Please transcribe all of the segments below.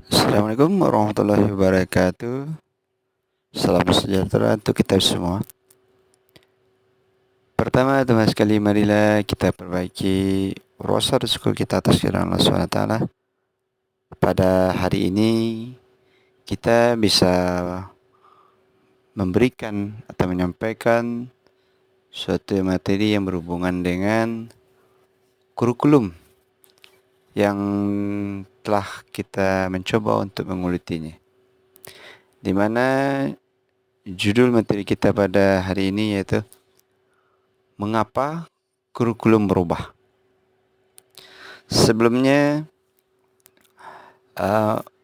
Assalamualaikum warahmatullahi wabarakatuh. Salam sejahtera untuk kita semua. Pertama, teman sekali, marilah kita perbaiki rasa syukur kita atas kehadiran Allah SWT. Pada hari ini kita bisa memberikan atau menyampaikan suatu materi yang berhubungan dengan kurikulum yang telah kita mencoba untuk mengulitinya, di mana judul materi kita pada hari ini yaitu mengapa kurikulum berubah. Sebelumnya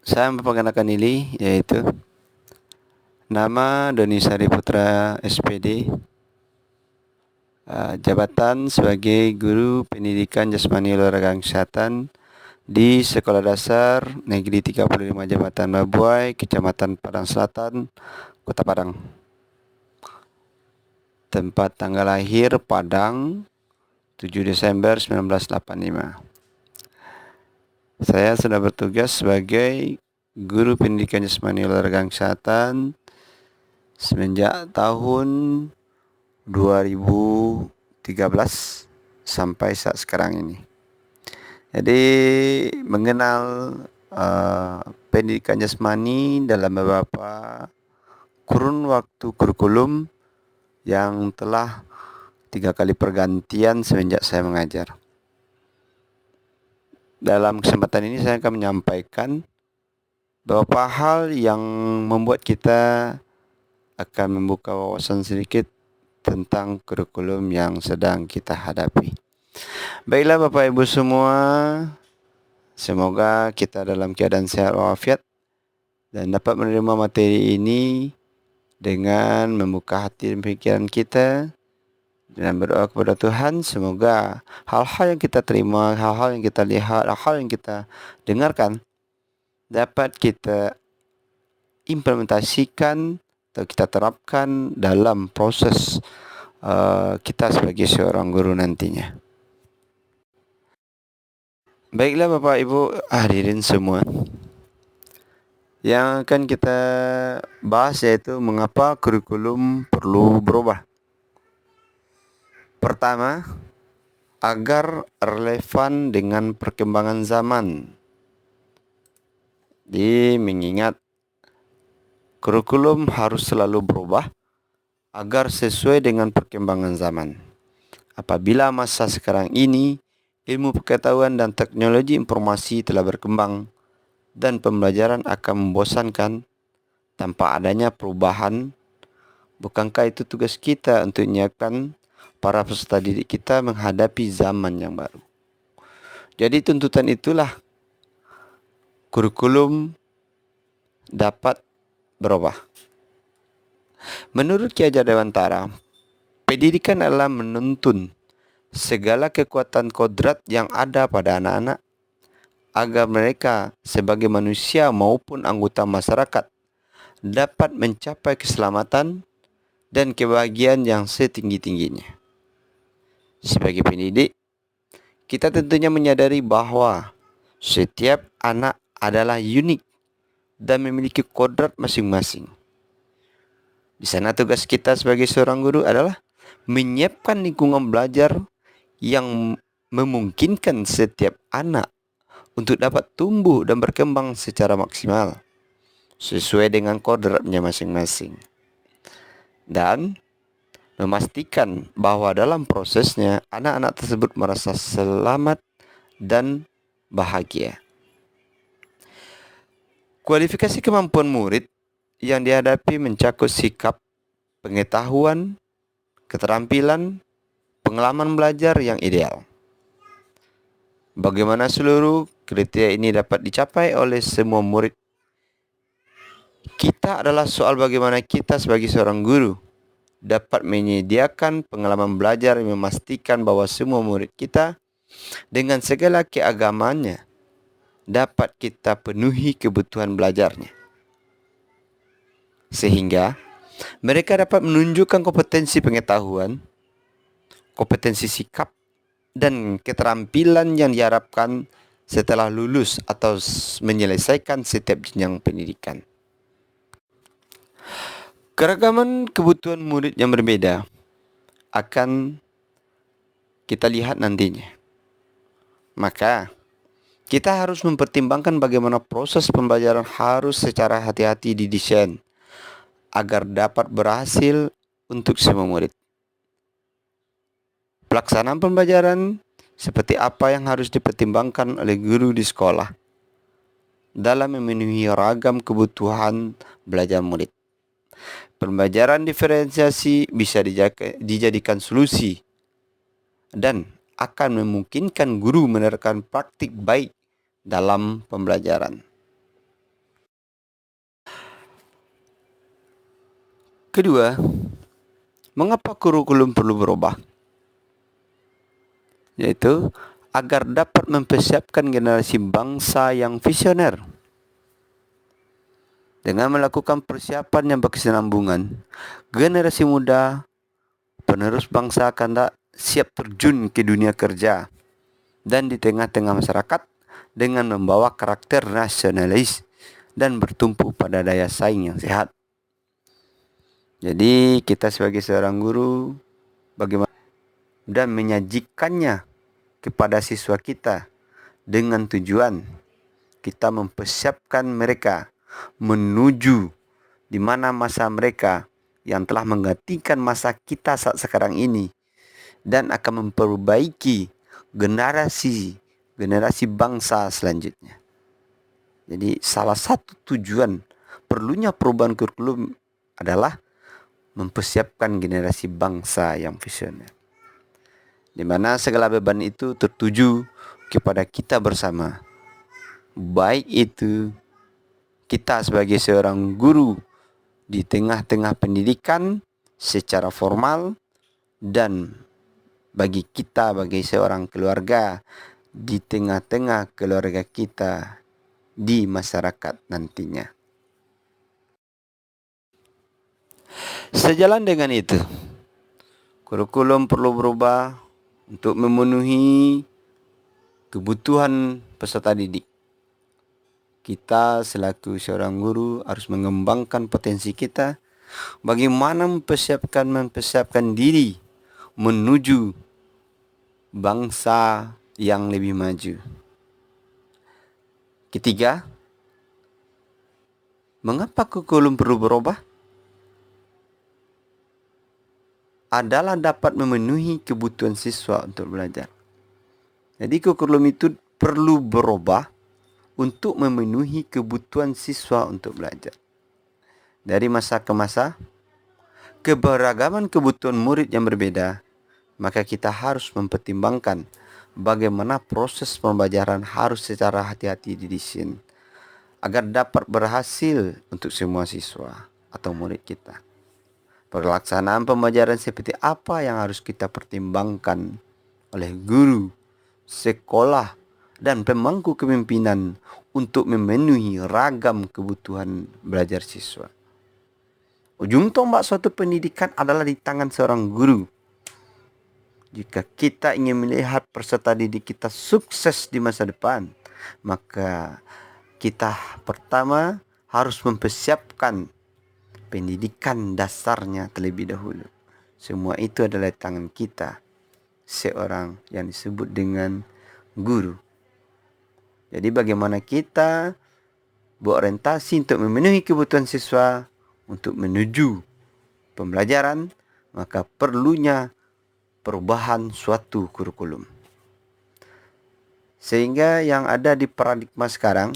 saya memperkenalkan diri, yaitu nama Doni Sari Putra SPD, jabatan sebagai Guru Pendidikan Jasmani Olahraga Kesehatan di Sekolah Dasar Negeri 35 Jabatan Babuai, Kecamatan Padang Selatan, Kota Padang. Tempat tanggal lahir Padang 7 Desember 1985. Saya sudah bertugas sebagai Guru Pendidikan Jasmani Olahraga Kesehatan semenjak tahun 2013 sampai saat sekarang ini. Jadi mengenal pendidikan jasmani dalam beberapa kurun waktu kurikulum yang telah 3 kali pergantian semenjak saya mengajar. Dalam kesempatan ini saya akan menyampaikan beberapa hal yang membuat kita akan membuka wawasan sedikit tentang kurikulum yang sedang kita hadapi. Baiklah Bapak Ibu semua, semoga kita dalam keadaan sehat walafiat dan dapat menerima materi ini dengan membuka hati dan pikiran kita, dan berdoa kepada Tuhan semoga hal-hal yang kita terima, hal-hal yang kita lihat, hal-hal yang kita dengarkan dapat kita implementasikan atau kita terapkan dalam proses kita sebagai seorang guru nantinya. Baiklah Bapak Ibu hadirin semua, yang akan kita bahas yaitu mengapa kurikulum perlu berubah. Pertama, agar relevan dengan perkembangan zaman. Jadi mengingat kurikulum harus selalu berubah agar sesuai dengan perkembangan zaman. Apabila masa sekarang ini ilmu pengetahuan dan teknologi informasi telah berkembang dan pembelajaran akan membosankan tanpa adanya perubahan, bukankah itu tugas kita untuk menyiapkan para peserta didik kita menghadapi zaman yang baru? Jadi tuntutan itulah kurikulum dapat berubah. Menurut Ki Hajar Dewantara, pendidikan adalah menuntun segala kekuatan kodrat yang ada pada anak-anak agar mereka sebagai manusia maupun anggota masyarakat dapat mencapai keselamatan dan kebahagiaan yang setinggi-tingginya. Sebagai pendidik, kita tentunya menyadari bahwa setiap anak adalah unik dan memiliki kodrat masing-masing. Di sana tugas kita sebagai seorang guru adalah menyiapkan lingkungan belajar yang memungkinkan setiap anak untuk dapat tumbuh dan berkembang secara maksimal sesuai dengan kodratnya masing-masing, dan memastikan bahwa dalam prosesnya anak-anak tersebut merasa selamat dan bahagia. Kualifikasi kemampuan murid yang dihadapi mencakup sikap, pengetahuan, keterampilan, pengalaman belajar yang ideal. Bagaimana seluruh kriteria ini dapat dicapai oleh semua murid? Kita adalah soal bagaimana kita sebagai seorang guru dapat menyediakan pengalaman belajar yang memastikan bahwa semua murid kita dengan segala keagamannya dapat kita penuhi kebutuhan belajarnya, sehingga mereka dapat menunjukkan kompetensi pengetahuan, kompetensi sikap, dan keterampilan yang diharapkan setelah lulus atau menyelesaikan setiap jenjang pendidikan. Keragaman kebutuhan murid yang berbeda akan kita lihat nantinya. Maka, kita harus mempertimbangkan bagaimana proses pembelajaran harus secara hati-hati didesain agar dapat berhasil untuk semua murid. Pelaksanaan pembelajaran seperti apa yang harus dipertimbangkan oleh guru di sekolah dalam memenuhi ragam kebutuhan belajar murid. Pembelajaran diferensiasi bisa dijadikan solusi dan akan memungkinkan guru menerapkan praktik baik dalam pembelajaran. Kedua, mengapa kurikulum perlu berubah? Yaitu agar dapat mempersiapkan generasi bangsa yang visioner. Dengan melakukan persiapan yang berkesinambungan, generasi muda penerus bangsa akan siap terjun ke dunia kerja dan di tengah-tengah masyarakat dengan membawa karakter nasionalis dan bertumpu pada daya saing yang sehat. Jadi kita sebagai seorang guru bagaimana dan menyajikannya kepada siswa kita dengan tujuan kita mempersiapkan mereka menuju di mana masa mereka yang telah menggantikan masa kita saat sekarang ini dan akan memperbaiki generasi bangsa selanjutnya. Jadi salah satu tujuan perlunya perubahan kurikulum adalah mempersiapkan generasi bangsa yang visioner, di mana segala beban itu tertuju kepada kita bersama. Baik itu kita sebagai seorang guru di tengah-tengah pendidikan secara formal dan bagi kita sebagai seorang keluarga di tengah-tengah keluarga kita di masyarakat nantinya. Sejalan dengan itu, kurikulum perlu berubah untuk memenuhi kebutuhan peserta didik. Kita selaku seorang guru harus mengembangkan potensi kita, bagaimana mempersiapkan diri menuju bangsa yang lebih maju. Ketiga, mengapa kurikulum perlu berubah? Adalah dapat memenuhi kebutuhan siswa untuk belajar. Jadi kurikulum itu perlu berubah untuk memenuhi kebutuhan siswa untuk belajar. Dari masa ke masa, keberagaman kebutuhan murid yang berbeda, maka kita harus mempertimbangkan bagaimana proses pembelajaran harus secara hati-hati didesain agar dapat berhasil untuk semua siswa atau murid kita. Pelaksanaan pembelajaran seperti apa yang harus kita pertimbangkan oleh guru, sekolah, dan pemangku kepemimpinan untuk memenuhi ragam kebutuhan belajar siswa. Ujung tombak suatu pendidikan adalah di tangan seorang guru. Jika kita ingin melihat peserta didik kita sukses di masa depan, maka kita pertama harus mempersiapkan pendidikan dasarnya terlebih dahulu. Semua itu adalah di tangan kita, seorang yang disebut dengan guru. Jadi bagaimana kita berorientasi untuk memenuhi kebutuhan siswa untuk menuju pembelajaran, maka perlunya perubahan suatu kurikulum. Sehingga yang ada di paradigma sekarang,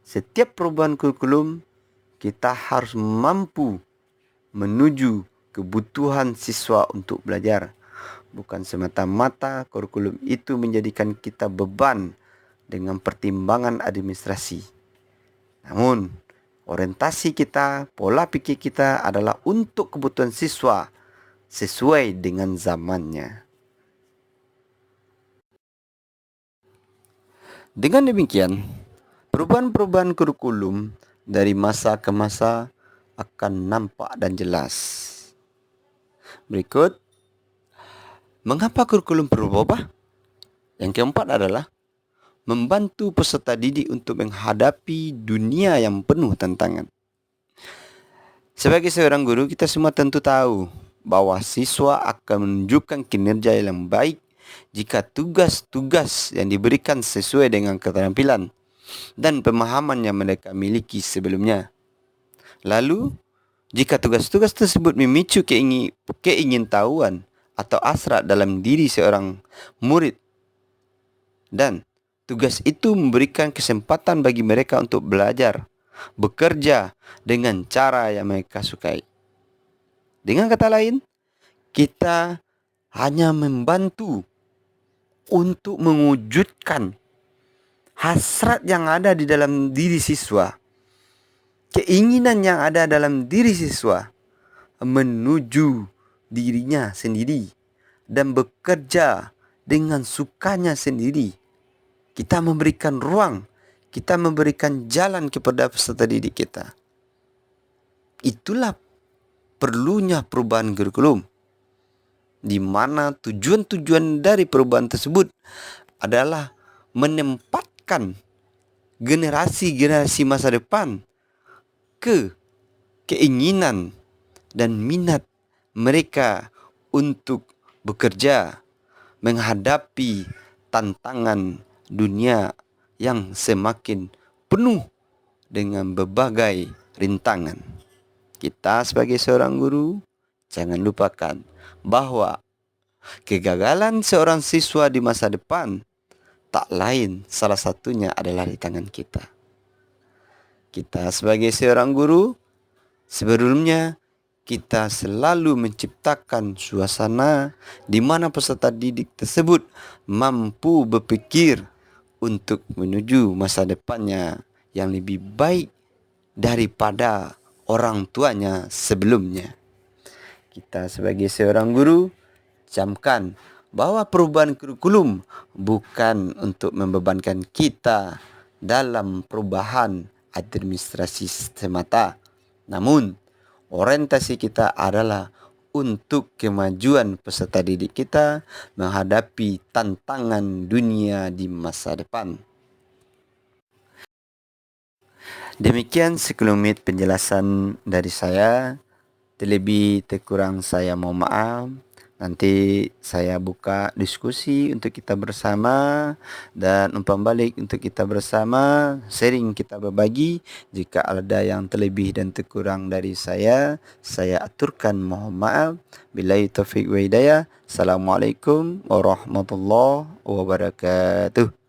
setiap perubahan kurikulum kita harus mampu menuju kebutuhan siswa untuk belajar. Bukan semata-mata kurikulum itu menjadikan kita beban dengan pertimbangan administrasi. Namun, orientasi kita, pola pikir kita adalah untuk kebutuhan siswa sesuai dengan zamannya. Dengan demikian, perubahan-perubahan kurikulum dari masa ke masa akan nampak dan jelas. Berikut, mengapa kurikulum perlu berubah? Yang keempat adalah membantu peserta didik untuk menghadapi dunia yang penuh tantangan. Sebagai seorang guru, kita semua tentu tahu bahwa siswa akan menunjukkan kinerja yang baik jika tugas-tugas yang diberikan sesuai dengan keterampilan dan pemahaman yang mereka miliki sebelumnya. Lalu, jika tugas-tugas tersebut memicu keingintahuan atau hasrat dalam diri seorang murid, dan tugas itu memberikan kesempatan bagi mereka untuk belajar, bekerja dengan cara yang mereka sukai. Dengan kata lain, kita hanya membantu untuk mewujudkan hasrat yang ada di dalam diri siswa, keinginan yang ada dalam diri siswa menuju dirinya sendiri dan bekerja dengan sukanya sendiri. Kita memberikan ruang, kita memberikan jalan kepada peserta didik kita. Itulah perlunya perubahan kurikulum, di mana tujuan-tujuan dari perubahan tersebut adalah menempatkan generasi-generasi masa depan ke keinginan dan minat mereka untuk bekerja menghadapi tantangan dunia yang semakin penuh dengan berbagai rintangan. Kita sebagai seorang guru, jangan lupakan bahwa kegagalan seorang siswa di masa depan tak lain salah satunya adalah di tangan kita. Kita sebagai seorang guru, sebelumnya kita selalu menciptakan suasana di mana peserta didik tersebut mampu berpikir untuk menuju masa depannya yang lebih baik daripada orang tuanya sebelumnya. Kita sebagai seorang guru, camkan bahwa perubahan kurikulum bukan untuk membebankan kita dalam perubahan administrasi semata, namun orientasi kita adalah untuk kemajuan peserta didik kita menghadapi tantangan dunia di masa depan. Demikian sekelumit penjelasan dari saya. Terlebih terkurang saya mohon maaf. Nanti saya buka diskusi untuk kita bersama dan umpan balik untuk kita bersama, sharing kita berbagi. Jika ada yang terlebih dan terkurang dari saya aturkan mohon maaf. Billahi taufiq wa hidayah. Assalamualaikum warahmatullahi wabarakatuh.